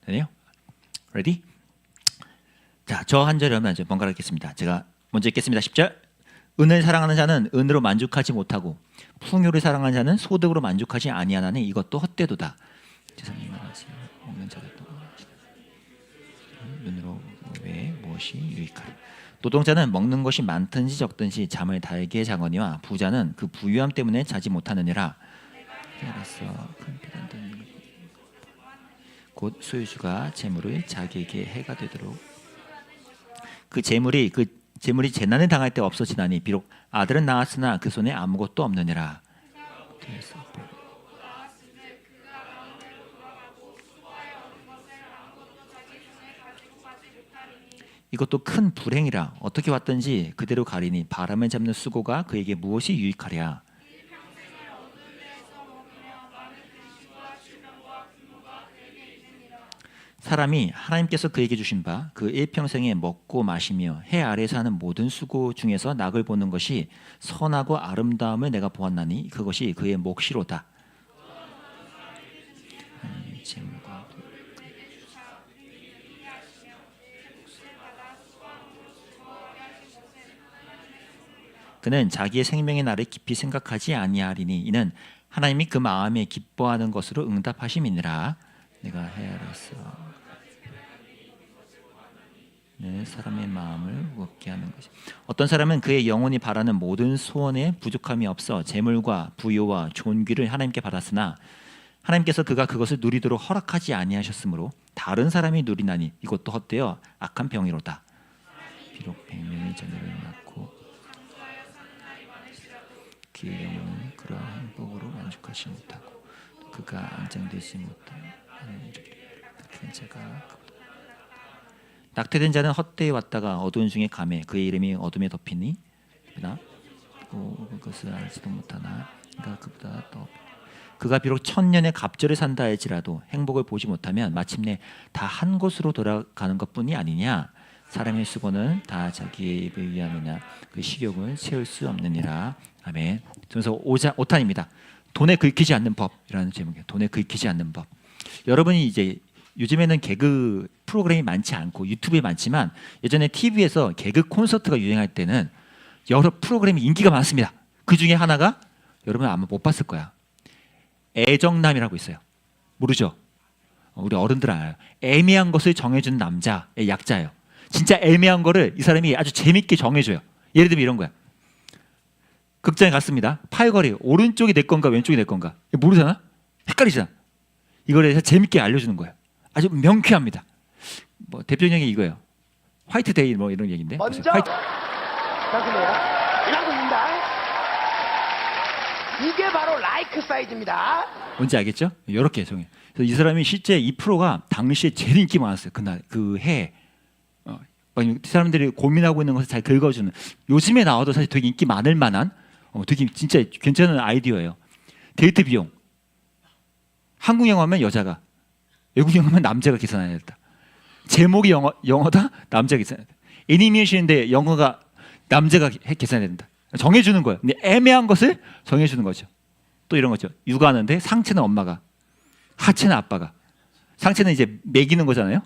되네요. Ready? 자, 저 한 절을 먼저 번갈아 읽겠습니다. 제가 먼저 읽겠습니다. 10절. 은을 사랑하는 자는 은으로 만족하지 못하고 풍요를 사랑하는 자는 소득으로 만족하지 아니하나니 이것도 헛되도다. 제사님 말하시오. 먹는 자들도 은으로 외에 무엇이 유익하리. 노동자는 먹는 것이 많든지 적든지 잠을 달게 자거니와 부자는 그 부유함 때문에 자지 못하느니라. 알았어. 곧 소유주가 재물을 자기에게 해가 되도록 그 재물이 재난을 당할 때 없어지나니 비록 아들은 낳았으나 그 손에 아무것도 없느니라. 이것도 큰 불행이라. 어떻게 왔든지 그대로 가리니 바람을 잡는 수고가 그에게 무엇이 유익하랴. 사람이 하나님께서 그에게 주신 바 그 일평생에 먹고 마시며 해 아래에서 하는 모든 수고 중에서 낙을 보는 것이 선하고 아름다움을 내가 보았나니 그것이 그의 몫이로다. 그는 자기의 생명의 날을 깊이 생각하지 아니하리니 이는 하나님이 그 마음에 기뻐하는 것으로 응답하심이니라. 내가 해 아래에서 사람의 마음을 무겁게 하는 것이. 어떤 사람은 그의 영혼이 바라는 모든 소원에 부족함이 없어 재물과 부요와 존귀를 하나님께 받았으나 하나님께서 그가 그것을 누리도록 허락하지 아니하셨으므로 다른 사람이 누리나니 이것도 헛되어 악한 병이로다. 비록 100명의 자녀를 낳고 그의 영혼은 그러한 행복으로 만족하지 못하고 그가 안정되지 못하는 자가 낙태된 자는 헛되이 왔다가 어두운 중에 감해 그의 이름이 어둠에 덮이니 그것을 알지도 못하나 그보다 더 그가 비록 1000년의 갑절을 산다 할지라도 행복을 보지 못하면 마침내 다 한 곳으로 돌아가는 것뿐이 아니냐. 사람의 수고는 다 자기의 입을 위함이나 그 식욕을 채울 수 없느니라. 아멘. 그래서 5탄입니다. 돈에 긁히지 않는 법이라는 제목이에요. 돈에 긁히지 않는 법. 여러분이 이제 요즘에는 개그 프로그램이 많지 않고 유튜브에 많지만 예전에 TV에서 개그 콘서트가 유행할 때는 여러 프로그램이 인기가 많습니다. 그 중에 하나가 여러분 아마 못 봤을 거야. 애정남이라고 있어요. 모르죠? 우리 어른들 알아요. 애매한 것을 정해주는 남자의 약자예요. 진짜 애매한 거를 이 사람이 아주 재밌게 정해줘요. 예를 들면 이런 거야. 극장에 갔습니다. 팔걸이 오른쪽이 내 건가 왼쪽이 내 건가 모르잖아? 헷갈리잖아. 이걸 해서 재밌게 알려주는 거예요. 아주 명쾌합니다. 뭐 대표적인 게 이거예요. 화이트데이 뭐 이런 얘기인데. 먼저 잠깐만요. 이라고 있습니다. 이게 바로 라이크 사이즈입니다. 뭔지 알겠죠? 이렇게 정해. 그래서 이 사람이 실제 이 프로가 당시에 제일 인기 많았어요. 그날 그 해. 사람들이 고민하고 있는 것을 잘 긁어주는. 요즘에 나와도 사실 되게 인기 많을 만한 되게 진짜 괜찮은 아이디어예요. 데이트 비용. 한국 영화면 여자가, 외국 영화면 남자가 계산해야 된다. 제목이 영어다? 남자가 계산해야 된다. 애니메이션인데 영어가 남자가 계산해야 된다. 정해주는 거예요. 근데 애매한 것을 정해주는 거죠. 또 이런 거죠. 육아하는데 상체는 엄마가, 하체는 아빠가. 상체는 이제 먹이는 거잖아요.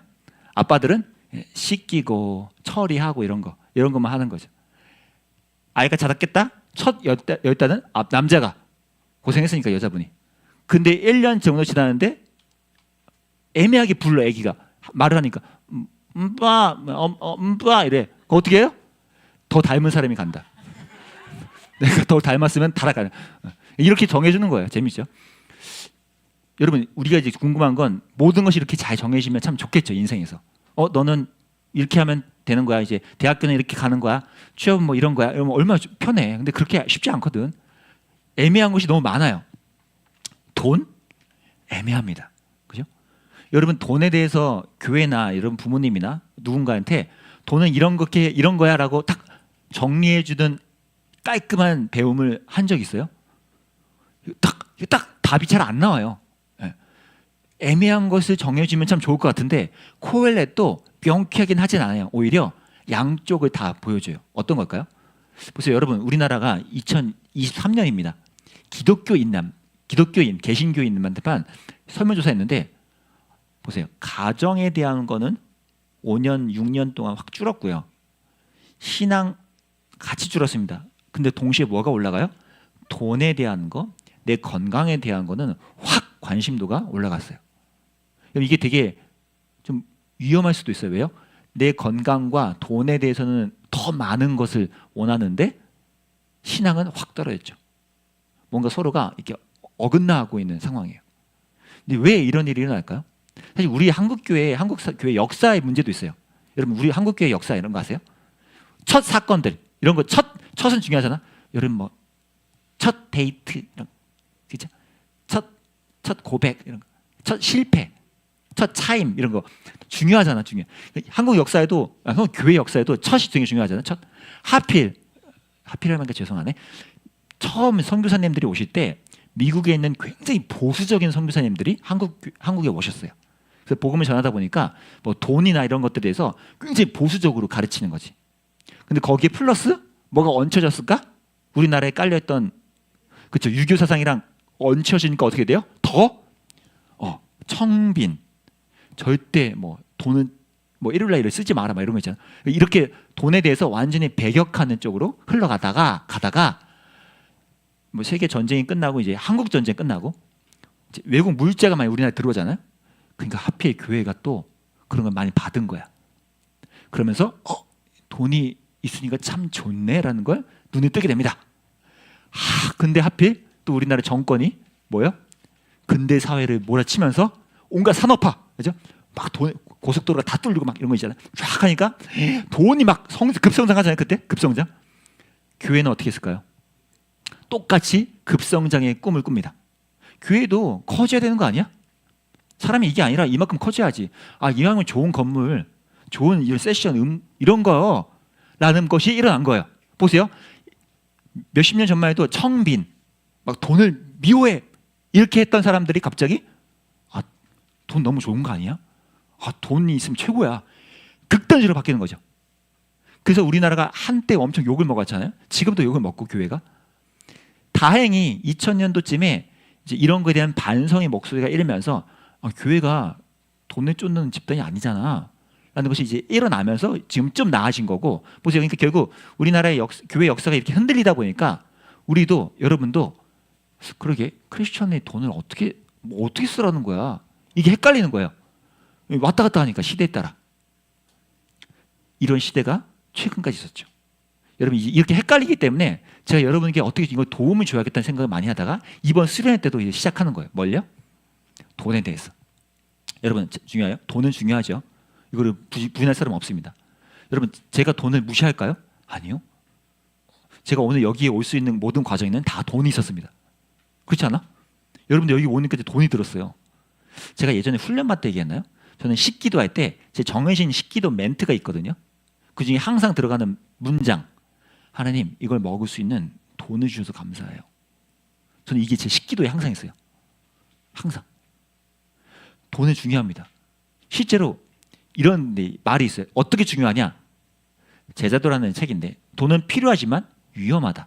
아빠들은 씻기고 처리하고 이런 것만 하는 거죠. 아이가 자랐겠다? 첫 열다는 남자가 고생했으니까 여자분이. 근데 1년 정도 지났는데 애매하게 불러. 애기가 말을 하니까 빠 이래. 어떻게 해요? 더 닮은 사람이 간다. 내가 더 닮았으면 달아가는. 이렇게 정해주는 거예요. 재밌죠? 여러분 우리가 이제 궁금한 건 모든 것이 이렇게 잘 정해지면 참 좋겠죠. 인생에서. 너는 이렇게 하면 되는 거야. 이제 대학교는 이렇게 가는 거야. 취업은 뭐 이런 거야. 이러면 얼마나 편해. 근데 그렇게 쉽지 않거든. 애매한 것이 너무 많아요. 돈? 애매합니다. 그죠? 여러분 돈에 대해서 교회나 여러분 부모님이나 누군가한테 돈은 이런 거야 라고 딱 정리해 주던 깔끔한 배움을 한 적 있어요? 딱 답이 잘 안 나와요. 애매한 것을 정해주면 참 좋을 것 같은데 코엘렛도 명쾌하긴 하진 않아요. 오히려 양쪽을 다 보여줘요. 어떤 걸까요? 보세요. 여러분 우리나라가 2023년입니다. 기독교인 개신교인만테만 설문조사했는데 보세요. 가정에 대한 거는 5년, 6년 동안 확 줄었고요. 신앙 같이 줄었습니다. 근데 동시에 뭐가 올라가요? 돈에 대한 거, 내 건강에 대한 거는 확 관심도가 올라갔어요. 그럼 이게 되게 좀 위험할 수도 있어요. 왜요? 내 건강과 돈에 대해서는 더 많은 것을 원하는데 신앙은 확 떨어졌죠. 뭔가 서로가 이렇게 어긋나고 있는 상황이에요. 근데 왜 이런 일이 일어날까요? 사실 우리 한국 교회 역사의 문제도 있어요. 여러분 우리 한국 교회 역사 이런 거 아세요? 첫 사건들 이런 거 첫은 중요하잖아. 여러분 뭐 첫 데이트 이런 거, 그죠? 첫 고백 이런 거, 첫 실패, 첫 차임 이런 거 중요하잖아. 한국 역사에도 한국 교회 역사에도 첫이 되게 중요하잖아. 첫 하필이면 죄송하네. 처음 선교사님들이 오실 때 미국에 있는 굉장히 보수적인 선교사님들이 한국에 오셨어요. 그래서 복음을 전하다 보니까 뭐 돈이나 이런 것들에 대해서 굉장히 보수적으로 가르치는 거지. 근데 거기에 플러스 뭐가 얹혀졌을까? 우리나라에 깔려있던 그렇죠. 유교 사상이랑 얹혀지니까 어떻게 돼요? 더 청빈, 절대 뭐 돈은 뭐 일요일 날 쓰지 마라 막 이런 거 있잖아. 이렇게 돈에 대해서 완전히 배격하는 쪽으로 흘러가다가 뭐 세계 전쟁이 끝나고 이제 한국 전쟁 끝나고 이제 외국 물자가 많이 우리나라에 들어오잖아요. 그러니까 하필 교회가 또 그런 걸 많이 받은 거야. 그러면서 돈이 있으니까 참 좋네라는 걸 눈에 뜨게 됩니다. 근데 하필 또 우리나라 정권이 뭐요? 근대 사회를 몰아치면서 온갖 산업화, 그죠? 막 고속도로가 다 뚫리고 막 이런 거 있잖아요. 쫙 하니까 돈이 막 급성장하잖아요. 그때 급성장. 교회는 어떻게 했을까요? 똑같이 급성장의 꿈을 꿉니다. 교회도 커져야 되는 거 아니야? 사람이 이게 아니라 이만큼 커져야지. 이왕이면 좋은 건물, 좋은 이런 세션, 이런 거라는 것이 일어난 거예요. 보세요. 몇십 년 전만 해도 청빈, 막 돈을 미워해 이렇게 했던 사람들이 갑자기 돈 너무 좋은 거 아니야? 돈이 있으면 최고야. 극단적으로 바뀌는 거죠. 그래서 우리나라가 한때 엄청 욕을 먹었잖아요. 지금도 욕을 먹고 교회가. 다행히 2000년도쯤에 이제 이런 거에 대한 반성의 목소리가 일면서 교회가 돈을 쫓는 집단이 아니잖아 라는 것이 이제 일어나면서 지금 좀 나아진 거고. 보세요. 그러니까 결국 우리나라의 교회 역사가 이렇게 흔들리다 보니까 우리도 여러분도 그러게 크리스천의 돈을 어떻게 쓰라는 거야. 이게 헷갈리는 거예요. 왔다 갔다 하니까 시대에 따라. 이런 시대가 최근까지 있었죠. 여러분 이렇게 헷갈리기 때문에 제가 여러분에게 어떻게 이거 도움을 줘야겠다는 생각을 많이 하다가 이번 수련회 때도 이제 시작하는 거예요. 뭘요? 돈에 대해서. 여러분 중요해요. 돈은 중요하죠. 이거를 부인할 사람 없습니다. 여러분 제가 돈을 무시할까요? 아니요. 제가 오늘 여기에 올 수 있는 모든 과정에는 다 돈이 있었습니다. 그렇지 않아? 여러분들 여기 오니까 돈이 들었어요. 제가 예전에 훈련받을 때 얘기했나요? 저는 식기도 할 때 제 정해진 식기도 멘트가 있거든요. 그 중에 항상 들어가는 문장, 하나님 이걸 먹을 수 있는 돈을 주셔서 감사해요. 저는 이게 제 식기도에 항상 있어요. 항상. 돈은 중요합니다. 실제로 이런 말이 있어요. 어떻게 중요하냐? 제자도라는 책인데 돈은 필요하지만 위험하다.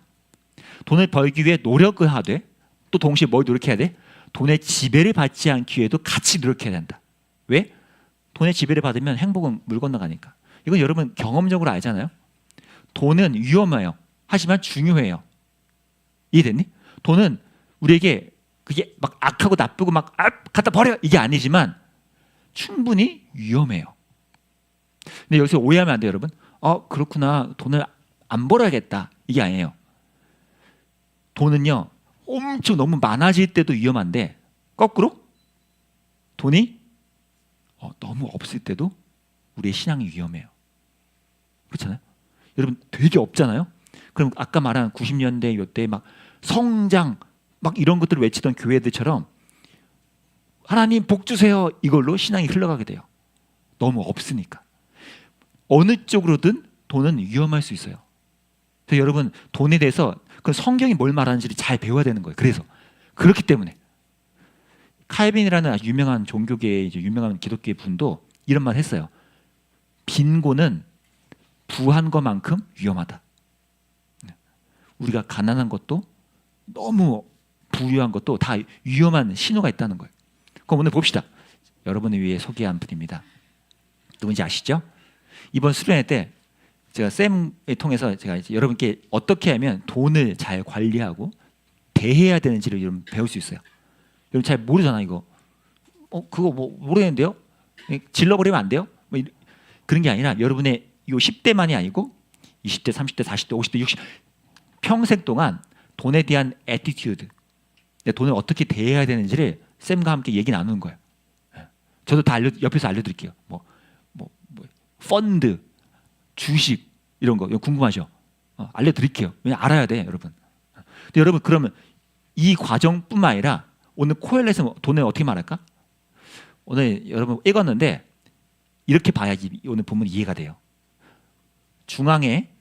돈을 벌기 위해 노력을 하되 또 동시에 뭘 노력해야 돼? 돈의 지배를 받지 않기 위해도 같이 노력해야 된다. 왜? 돈의 지배를 받으면 행복은 물 건너가니까. 이건 여러분 경험적으로 알잖아요. 돈은 위험해요. 하지만 중요해요. 이해됐니? 돈은 우리에게 그게 막 악하고 나쁘고 막 갖다 버려 이게 아니지만 충분히 위험해요. 근데 여기서 오해하면 안 돼요, 여러분. 그렇구나. 돈을 안 벌어야겠다. 이게 아니에요. 돈은요. 엄청 너무 많아질 때도 위험한데 거꾸로 돈이 너무 없을 때도 우리의 신앙이 위험해요. 그렇잖아요. 여러분 되게 없잖아요. 그럼 아까 말한 90년대 이때 막 성장 막 이런 것들을 외치던 교회들처럼 하나님 복 주세요 이걸로 신앙이 흘러가게 돼요. 너무 없으니까. 어느 쪽으로든 돈은 위험할 수 있어요. 그래서 여러분 돈에 대해서 그 성경이 뭘 말하는지를 잘 배워야 되는 거예요. 그래서 그렇기 때문에 칼빈이라는 아주 유명한 종교계의 이제 유명한 기독교의 분도 이런 말 했어요. 빈곤은 부한 것만큼 위험하다. 우리가 가난한 것도 너무 부유한 것도 다 위험한 신호가 있다는 거예요. 그럼 오늘 봅시다. 여러분을 위해 소개한 분입니다. 누군지 아시죠? 이번 수련회 때 제가 쌤을 통해서 제가 이제 여러분께 어떻게 하면 돈을 잘 관리하고 대해야 되는지를 여러분 배울 수 있어요. 여러분 잘 모르잖아 이거. 그거 뭐 모르겠는데요? 질러버리면 안 돼요? 뭐 그런 게 아니라 여러분의 이 10대만이 아니고 20대, 30대, 40대, 50대, 60 평생 동안 돈에 대한 애티튜드, 돈을 어떻게 대해야 되는지를 쌤과 함께 얘기 나누는 거예요. 저도 다 옆에서 알려드릴게요. 뭐 펀드, 주식 이런 거 궁금하죠? 알려드릴게요. 왜냐 알아야 돼, 여러분. 근데 여러분 그러면 이 과정뿐만 아니라 오늘 코엘렛은 돈을 어떻게 말할까? 오늘 여러분 읽었는데 이렇게 봐야지 오늘 본문 이해가 돼요. 중앙에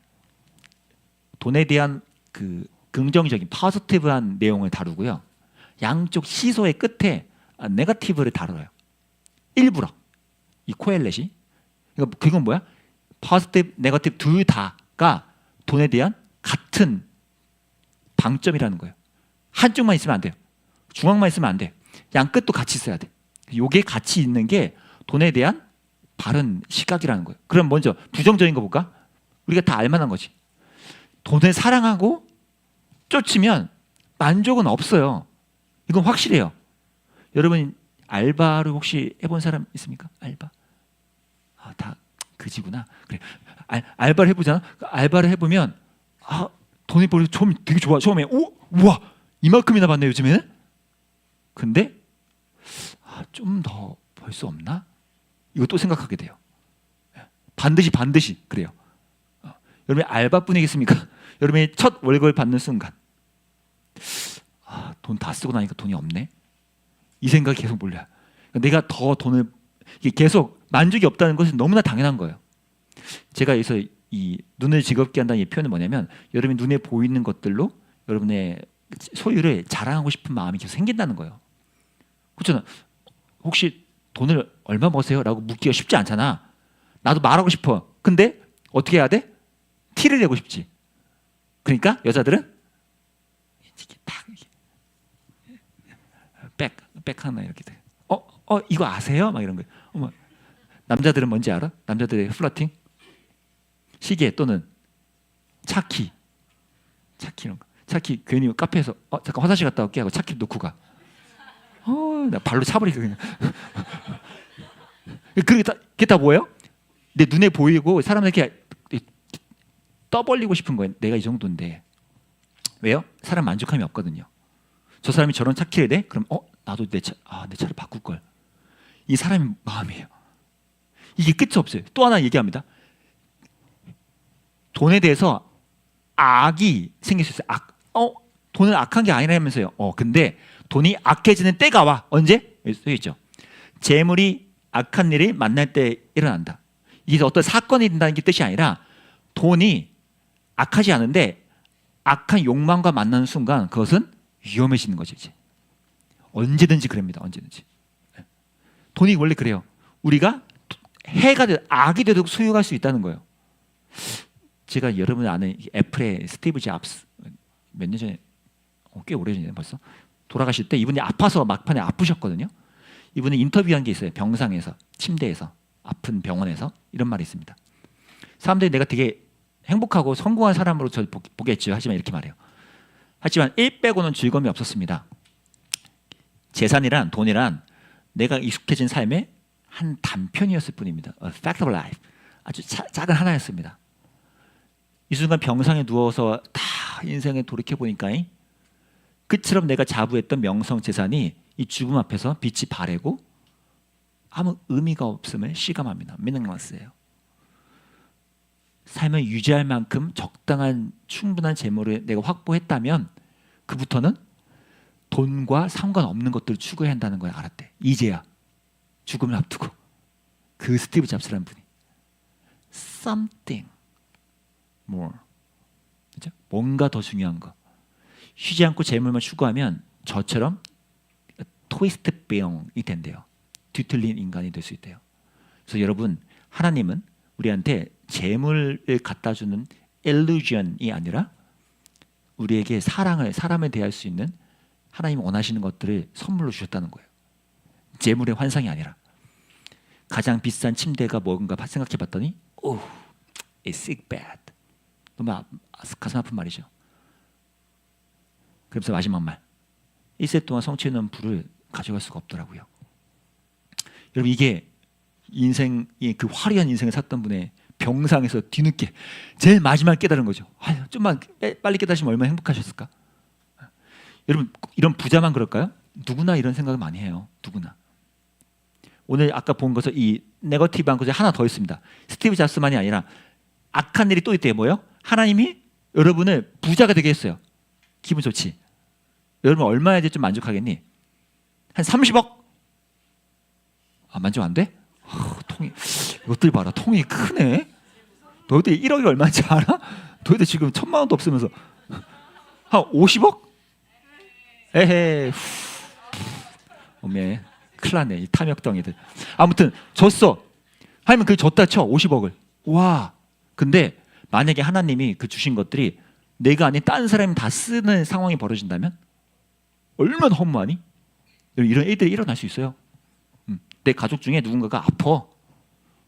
돈에 대한 그 긍정적인 포지티브한 내용을 다루고요. 양쪽 시소의 끝에 네거티브를 다뤄요. 일부러 이 코엘렛이. 그러니까 그건 뭐야? 포지티브, 네거티브 둘 다가 돈에 대한 같은 방점이라는 거예요. 한쪽만 있으면 안 돼요. 중앙만 있으면 안 돼. 양 끝도 같이 있어야 돼. 요게 같이 있는 게 돈에 대한 바른 시각이라는 거예요. 그럼 먼저 부정적인 거 볼까? 우리가 다 알만한 거지. 돈을 사랑하고 쫓으면 만족은 없어요. 이건 확실해요. 여러분 알바를 혹시 해본 사람 있습니까? 알바? 다 그지구나. 그래. 알바를 해보잖아. 알바를 해보면 돈이 벌써 처음 되게 좋아. 처음에 우와 이만큼이나 받네 요즘에는. 근데 좀 더 벌 수 없나? 이거 또 생각하게 돼요. 반드시 그래요. 여러분이 알바뿐이겠습니까? 여러분이 첫 월급을 받는 순간 돈 다 쓰고 나니까 돈이 없네. 이 생각이 계속 몰려요. 내가 더 돈을 계속 만족이 없다는 것은 너무나 당연한 거예요. 제가 여기서 이 눈을 즐겁게 한다는 이 표현은 뭐냐면 여러분이 눈에 보이는 것들로 여러분의 소유를 자랑하고 싶은 마음이 계속 생긴다는 거예요. 그렇잖아. 혹시 돈을 얼마 버세요? 라고 묻기가 쉽지 않잖아. 나도 말하고 싶어. 근데 어떻게 해야 돼? 티를 내고 싶지. 그러니까 여자들은 딱 백 하나 이렇게 돼. 이거 아세요? 막 이런 거예요. 남자들은 뭔지 알아? 남자들의 플러팅? 시계 또는 차키 이런 거. 차키 괜히 카페에서 잠깐 화장실 갔다 올게 하고 차키 놓고 가. 나 발로 차버리고 그냥. 그게 다 뭐예요? 내 눈에 보이고 사람에게 떠벌리고 싶은 거예요. 내가 이 정도인데. 왜요? 사람 만족함이 없거든요. 저 사람이 저런 차키를 내? 그럼 나도 내 차를 바꿀 걸. 이 사람의 마음이에요. 이게 끝이 없어요. 또 하나 얘기합니다. 돈에 대해서 악이 생길 수 있어요. 돈은 악한 게 아니라면서요. 근데 돈이 악해지는 때가 와. 언제? 여기 써 있죠. 재물이 악한 일이 만날 때 일어난다. 이게 어떤 사건이 된다는 게 뜻이 아니라 돈이 악하지 않은데 악한 욕망과 만나는 순간 그것은 위험해지는 거죠. 이제. 언제든지 그럽니다. 언제든지. 돈이 원래 그래요. 우리가 해가 돼 악이 돼도 소유할 수 있다는 거예요. 제가 여러분 아는 애플의 스티브 잡스 몇 년 전에 꽤 오래전이네 벌써 돌아가실 때 이분이 아파서 막판에 아프셨거든요. 이분이 인터뷰한 게 있어요. 병상에서 침대에서 아픈 병원에서 이런 말이 있습니다. 사람들이 내가 되게 행복하고 성공한 사람으로 저를 보겠죠. 하지만 이렇게 말해요. 하지만 1 빼고는 즐거움이 없었습니다. 재산이란 돈이란 내가 익숙해진 삶의 한 단편이었을 뿐입니다. A fact of life. 아주 작은 하나였습니다. 이 순간 병상에 누워서 다 인생에 돌이켜보니까 끝처럼 내가 자부했던 명성 재산이 이 죽음 앞에서 빛이 바래고 아무 의미가 없음을 실감합니다. meaningless예요. 삶을 유지할 만큼 적당한 충분한 재물을 내가 확보했다면 그부터는 돈과 상관없는 것들을 추구해야 한다는 걸 알았대. 이제야 죽음을 앞두고 그 스티브 잡스라는 분이 something more, 그렇죠? 뭔가 더 중요한 거. 쉬지 않고 재물만 추구하면 저처럼 트위스트 병이 된대요. 뒤틀린 인간이 될 수 있대요. 그래서 여러분 하나님은 우리한테 재물을 갖다 주는 illusion이 아니라 우리에게 사람을 대할 수 있는 하나님 원하시는 것들을 선물로 주셨다는 거예요. 재물의 환상이 아니라. 가장 비싼 침대가 뭔가 생각해봤더니 오, a sick bed. 너무 가슴 아픈 말이죠. 그래서 마지막 말, 1세 동안 성취해놓은 부를 가져갈 수가 없더라고요. 여러분 이게 인생이 그 화려한 인생을 샀던 분의 병상에서 뒤늦게 제일 마지막에 깨달은 거죠. 좀만 빨리 깨달으시면 얼마나 행복하셨을까. 여러분 이런 부자만 그럴까요? 누구나 이런 생각을 많이 해요. 누구나. 오늘 아까 본 것은 이 네거티브한 것이 하나 더 있습니다. 스티브 잡스만이 아니라 악한 일이 또 있대요. 뭐요? 하나님이 여러분을 부자가 되게 했어요. 기분 좋지? 여러분 얼마야지 좀 만족하겠니? 한 30억? 만족 안 돼? 통이 이것들 봐라. 통이 크네. 너희들 1억이 얼마인지 알아? 너희들 지금 1,000만 원도 없으면서 한 50억? 에헤. 어메 큰일 났네. 이 탐욕덩이들. 아무튼 줬어. 하면 그 줬다 쳐. 50억을. 와. 근데 만약에 하나님이 그 주신 것들이 내가 아닌 다른 사람이 다 쓰는 상황이 벌어진다면 얼마나 허무하니? 이런 일들이 일어날 수 있어요. 내 가족 중에 누군가가 아파.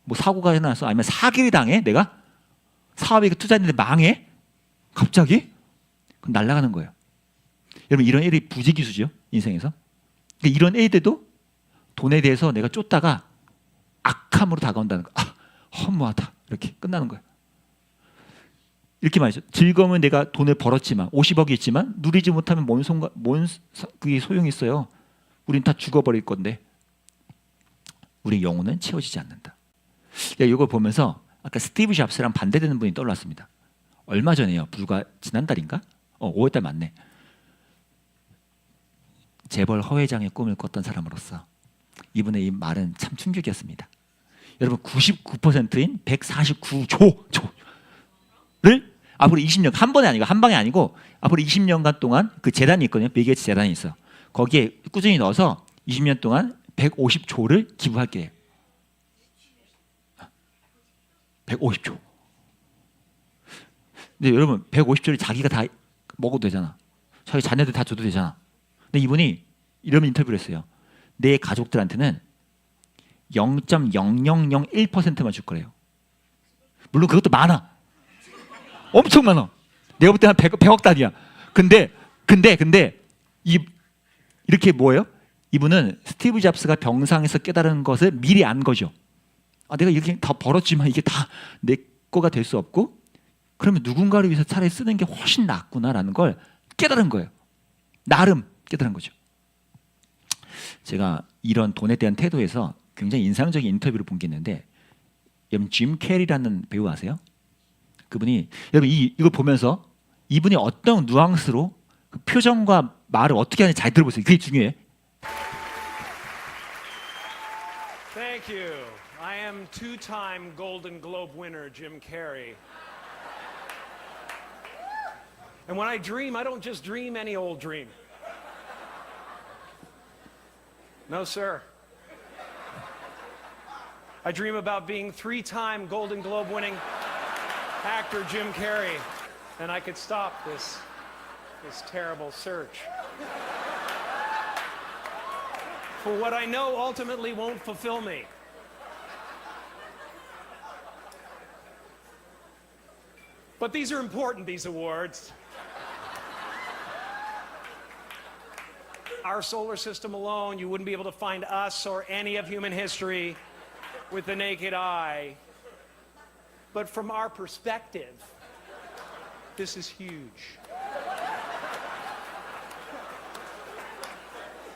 뭐 사고가 일어나서 아니면 사기를 당해. 내가 사업에 투자했는데 망해. 갑자기? 그럼 날아가는 거예요. 여러분 이런 일이 부지기수죠. 인생에서. 그러니까 이런 일들도 돈에 대해서 내가 쫓다가 악함으로 다가온다는 거. 허무하다. 이렇게 끝나는 거예요. 이렇게 말이죠. 즐거움은 내가 돈을 벌었지만 50억이 있지만 누리지 못하면 뭔 그게 소용이 있어요. 우린 다 죽어버릴 건데 우리 영혼은 채워지지 않는다. 이걸 보면서 아까 스티브 잡스랑 반대되는 분이 떠올랐습니다. 얼마 전에요. 불과 지난달인가? 5월달 맞네. 재벌 허회장의 꿈을 꿨던 사람으로서 이분의 이 말은 참 충격이었습니다. 여러분 99%인 149조를 앞으로 20년 한 번에 아니고 한 방에 아니고 앞으로 20년간 동안 그 재단이 있거든요. 빌 게이츠 재단이 있어. 거기에 꾸준히 넣어서 20년 동안 150조를 기부할게요. 150조. 근데 여러분 150조를 자기가 다 먹어도 되잖아. 자기 자녀들 다 줘도 되잖아. 근데 이분이 이런 인터뷰를 했어요. 내 가족들한테는 0.0001%만 줄 거래요. 물론 그것도 많아. 엄청 많아. 내가 볼 때 한 100억 단위야. 근데 이렇게 뭐예요? 이분은 스티브 잡스가 병상에서 깨달은 것을 미리 안 거죠. 내가 이렇게 다 벌었지만 이게 다 내 거가 될 수 없고 그러면 누군가를 위해서 차라리 쓰는 게 훨씬 낫구나라는 걸 깨달은 거예요. 나름 깨달은 거죠. 제가 이런 돈에 대한 태도에서 굉장히 인상적인 인터뷰를 본 게 있는데 여러분 짐 캐리라는 배우 아세요? 그분이 여러분 이걸 보면서 이분이 어떤 뉘앙스로 그 표정과 말을 어떻게 하는지 잘 들어보세요. 그게 중요해. Thank you. I am two-time Golden Globe winner Jim Carrey. And when I dream, I don't just dream any old dream. No, sir. I dream about being three-time Golden Globe winning actor Jim Carrey, and I could stop this terrible search for what I know ultimately won't fulfill me. But these are important, these awards. Our solar system alone, you wouldn't be able to find us or any of human history with the naked eye. But from our perspective, this is huge.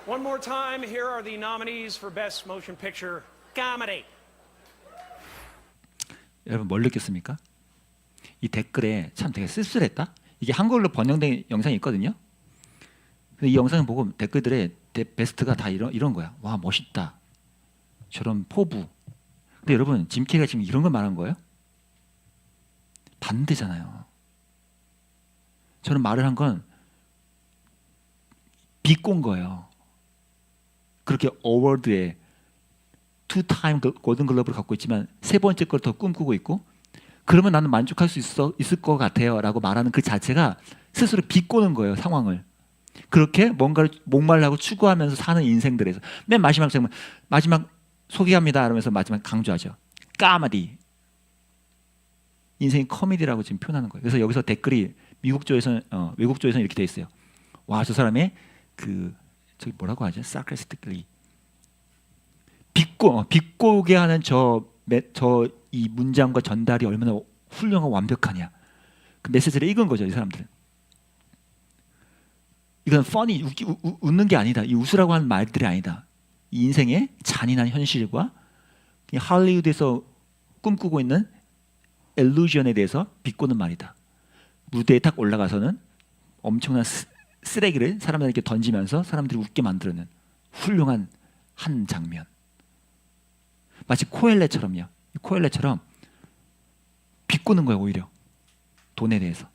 One more time, here are the nominees for Best Motion Picture Comedy. 여러분 뭘 느꼈습니까? 이 댓글에 참 되게 쓸쓸했다. 이게 한글로 번역된 영상이 있거든요. 근데 이 영상을 보고 댓글들의 베스트가 다 이런 거야. 와 멋있다. 저런 포부. 근데 여러분 짐 캐리가 지금 이런 걸 말한 거예요? 반대잖아요. 저는 말을 한 건 비꼰 거예요. 그렇게 어워드에 투타임 골든 글러브를 갖고 있지만 세 번째 걸 더 꿈꾸고 있고 그러면 나는 만족할 수 있을 것 같아요 라고 말하는 그 자체가 스스로 비꼬는 거예요. 상황을. 그렇게 뭔가를 목말라고 추구하면서 사는 인생들에서 맨 마지막 장면, 마지막 소개합니다 이러면서 마지막 강조하죠. 까마디. 인생이 코미디라고 지금 표현하는 거예요. 그래서 여기서 댓글이 미국 쪽에서는 외국 쪽에서는 이렇게 돼 있어요. 와, 저 사람의 그 저기 뭐라고 하죠? sarcastically 비꼬게 하는 저 이 문장과 전달이 얼마나 훌륭하고 완벽하냐. 그 메시지를 읽은 거죠, 이 사람들은. 이건 funny 웃는 게 아니다. 이 웃으라고 하는 말들이 아니다. 이 인생의 잔인한 현실과 할리우드에서 꿈꾸고 있는 일루전에 대해서 비꼬는 말이다. 무대에 딱 올라가서는 엄청난 쓰레기를 사람들에게 던지면서 사람들이 웃게 만드는 훌륭한 한 장면. 마치 코엘레처럼요. 코엘레처럼 비꼬는 거예요. 오히려 돈에 대해서.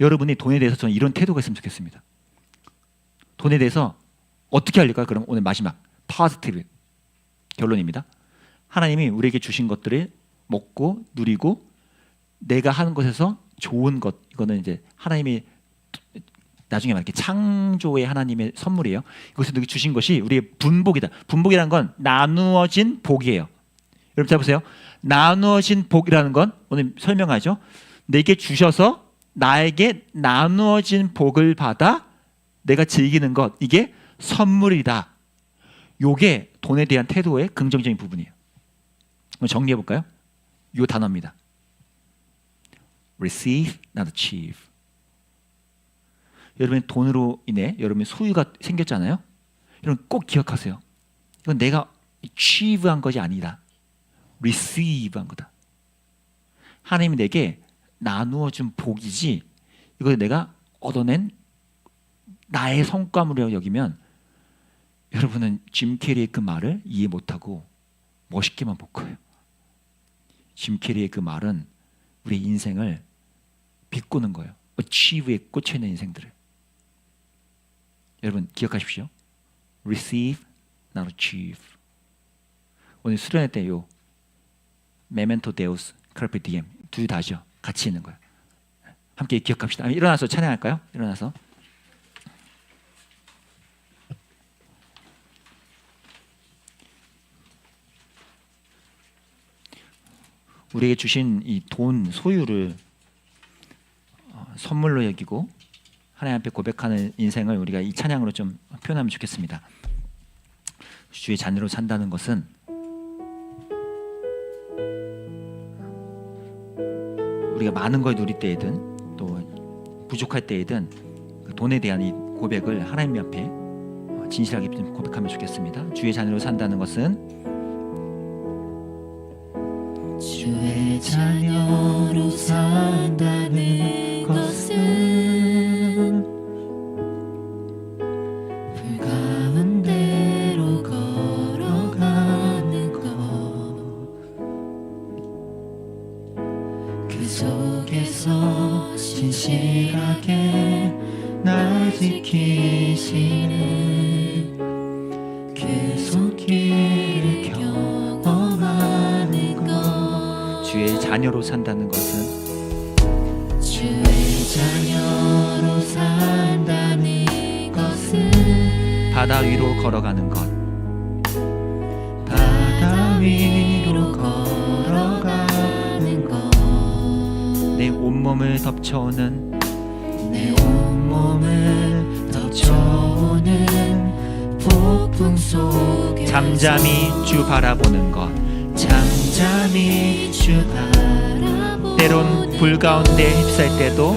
여러분이 돈에 대해서 저는 이런 태도가 있으면 좋겠습니다. 돈에 대해서 어떻게 할까? 그럼 오늘 마지막 포지티브 결론입니다. 하나님이 우리에게 주신 것들을 먹고 누리고 내가 하는 것에서 좋은 것, 이거는 이제 하나님이 나중에 말할게 창조의 하나님의 선물이에요. 이것을 누구 주신 것이 우리의 분복이다. 분복이라는 건 나누어진 복이에요. 여러분 잘 보세요. 나누어진 복이라는 건 오늘 설명하죠. 내게 주셔서 나에게 나누어진 복을 받아 내가 즐기는 것, 이게 선물이다. 요게 돈에 대한 태도의 긍정적인 부분이에요. 정리해 볼까요? 요 단어입니다. Receive, not achieve. 여러분의 돈으로 인해 여러분의 소유가 생겼잖아요. 여러분 꼭 기억하세요. 이건 내가 achieve한 것이 아니라 receive한 거다. 하나님이 내게 나누어 준 복이지 이걸 내가 얻어낸 나의 성과물이라고 여기면 여러분은 짐 캐리의 그 말을 이해 못하고 멋있게만 볼 거예요. 짐 캐리의 그 말은 우리 인생을 비꼬는 거예요. achieve에 꽂혀있는 인생들을. 여러분 기억하십시오. Receive, not achieve. 오늘 수련회 때 요 Memento Deus, Carpe Diem 둘 다죠. 같이 있는 거예요. 함께 기억합시다. 일어나서 찬양할까요? 일어나서. 우리에게 주신 이 돈, 소유를 선물로 여기고 하나님 앞에 고백하는 인생을 우리가 이 찬양으로 좀 표현하면 좋겠습니다. 주의 자녀로 산다는 것은 우리가 많은 걸 누릴 때이든 또 부족할 때이든 그 돈에 대한 이 고백을 하나님 앞에 진실하게 좀 고백하면 좋겠습니다. 주의 자녀로 산다는 것은 주의 자녀로 산다는 것은 불 가운데로 걸어가는 것, 그 속에서 진실하게 날 지키시는 그 손길을 경험하는 것. 주의 자녀로 산다는 것은 주의 자녀로 산다는 것은 바다 위로 걸어가는 것, 바다 위로 걸어가는 것, 내 온몸을 덮쳐오는 내 온몸을 덮쳐오는 폭풍 속에 잠잠히 주 바라보는 것, 잠잠히 주 바라보는 때론 불 가운데 휩쓸 때도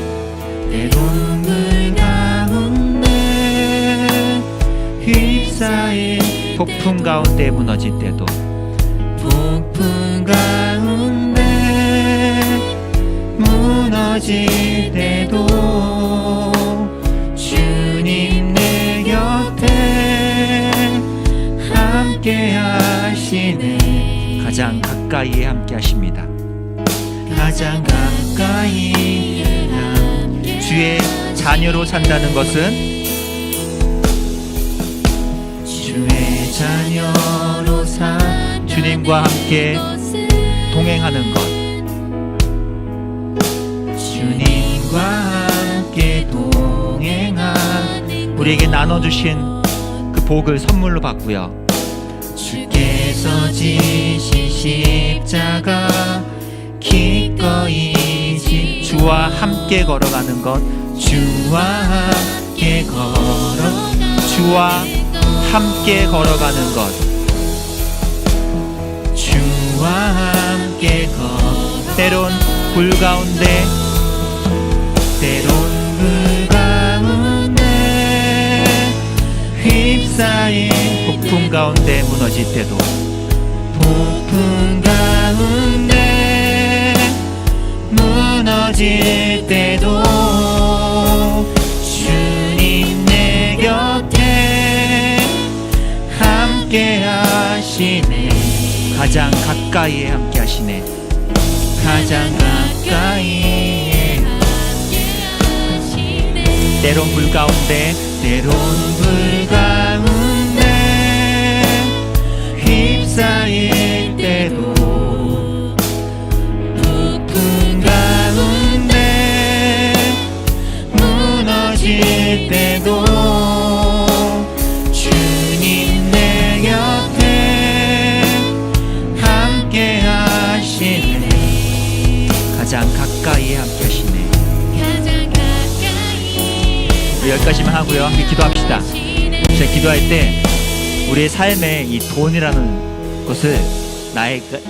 때론 물 가운데 휩싸인 폭풍 가운데 무너질 때도 폭풍 가운데 무너질 때도 주님 내 곁에 함께 하시네. 가장 가까이에 함께 하십니다. 가장 가까이에 함께 주의 자녀로 산다는 것은 주의 자녀로 산 주님과 함께 동행하는 것, 주님과 함께 동행하는 우리에게 나눠주신 그 복을 선물로 받고요. 주께서 지신 십자가 기꺼이 주와 함께 걸어가는 것, 주와 함께 주와 함께 걸어가는 것, 주와 함께 때론 불 가운데 때론 불 가운데 휩싸인 폭풍 가운데 무너질 때도 폭풍 가운데 무너질 때도 주님 내 곁에 함께 하시네. 가장 가까이에 함께 하시네. 가장 가까이에 때론 불 가운데 때론 불 가운데 휩싸일 때도 폭풍 가운데 무너질 때도 주님 내 곁에 함께 하시네. 가장 가까이에 함께 하시네. 우리 여기까지만 하고요. 함께 기도합시다. 제가 기도할 때 우리의 삶에 이 돈이라는 것을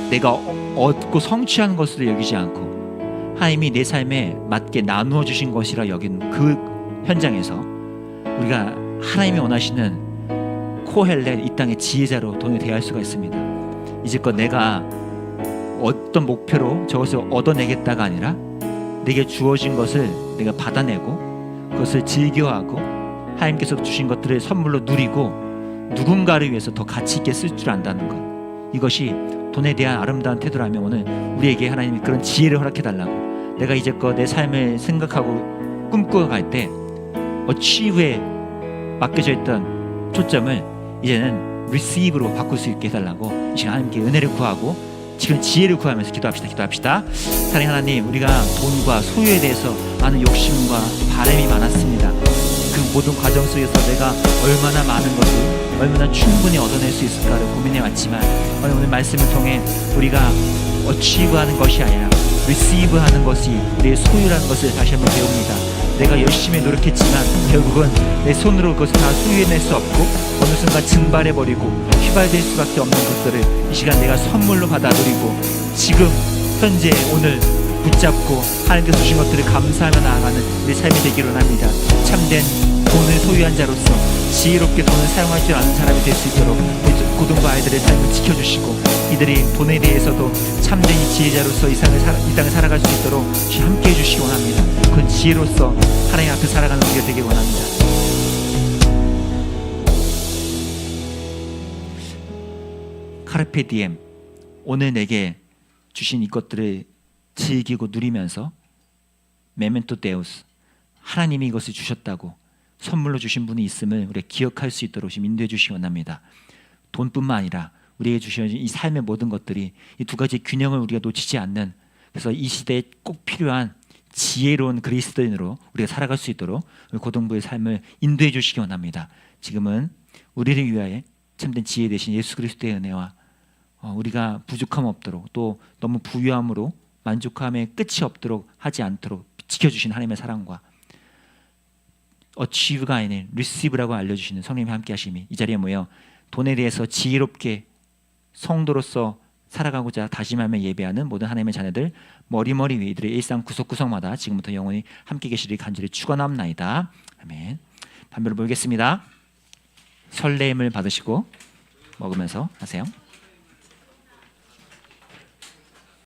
내가 얻고 성취한 것으로 여기지 않고 하나님이 내 삶에 맞게 나누어 주신 것이라 여긴 그 현장에서 우리가 하나님이 원하시는 코헬렛 이 땅의 지혜자로 돈을 대할 수가 있습니다. 이제껏 내가 어떤 목표로 저것을 얻어내겠다가 아니라 내게 주어진 것을 내가 받아내고 그것을 즐겨하고 하나님께서 주신 것들을 선물로 누리고 누군가를 위해서 더 가치 있게 쓸 줄 안다는 것, 이것이 돈에 대한 아름다운 태도라면 오늘 우리에게 하나님이 그런 지혜를 허락해달라고, 내가 이제껏 내 삶을 생각하고 꿈꿔갈 때 어치브에 맡겨져 있던 초점을 이제는 receive로 바꿀 수 있게 해달라고 이 시간 하나님께 은혜를 구하고 지금 지혜를 구하면서 기도합시다. 사랑하는 하나님, 우리가 돈과 소유에 대해서 많은 욕심과 바람이 많았습니다. 그 모든 과정 속에서 내가 얼마나 많은 것을 얼마나 충분히 얻어낼 수 있을까를 고민해 왔지만 오늘 말씀을 통해 우리가 어치브하는 것이 아니라 receive하는 것이 우리의 소유라는 것을 다시 한번 배웁니다. 내가 열심히 노력했지만 결국은 내 손으로 그것을 다 소유해낼 수 없고 어느 순간 증발해버리고 휘발될 수밖에 없는 것들을 이 시간 내가 선물로 받아 누리고 지금 현재 오늘 붙잡고 하나님께서 주신 것들을 감사하며 나아가는 우리 삶이 되기를 원합니다. 참된 돈을 소유한 자로서 지혜롭게 돈을 사용할 줄 아는 사람이 될 수 있도록 우리 고등부 아이들의 삶을 지켜주시고 이들이 돈에 대해서도 참된 지혜자로서 이 땅을 살아갈 수 있도록 함께 해주시기 원합니다. 그 지혜로서 하나님 앞에 살아가는 우리가 되길 원합니다. 카르페 디엠, 오늘 내게 주신 이것들을 즐기고 누리면서 메멘토 데우스, 하나님이 이것을 주셨다고 선물로 주신 분이 있음을 우리가 기억할 수 있도록 인도해 주시기 원합니다. 돈뿐만 아니라 우리에게 주신 이 삶의 모든 것들이 이 두 가지 균형을 우리가 놓치지 않는, 그래서 이 시대에 꼭 필요한 지혜로운 그리스도인으로 우리가 살아갈 수 있도록 우리 고등부의 삶을 인도해 주시기 원합니다. 지금은 우리를 위하여 참된 지혜 되신 예수 그리스도의 은혜와 우리가 부족함 없도록 또 너무 부유함으로 만족함에 끝이 없도록 하지 않도록 지켜주신 하나님의 사랑과 achieve가 아닌 receive라고 알려주시는 성령님이 함께 하심이 이 자리에 모여 돈에 대해서 지혜롭게 성도로서 살아가고자 다짐하며 예배하는 모든 하나님의 자녀들 머리머리 위 이들의 일상 구석구석마다 지금부터 영원히 함께 계시리를 간절히 축원합나이다. 아멘. 담배를 모이겠습니다. 설레임을 받으시고 먹으면서 하세요.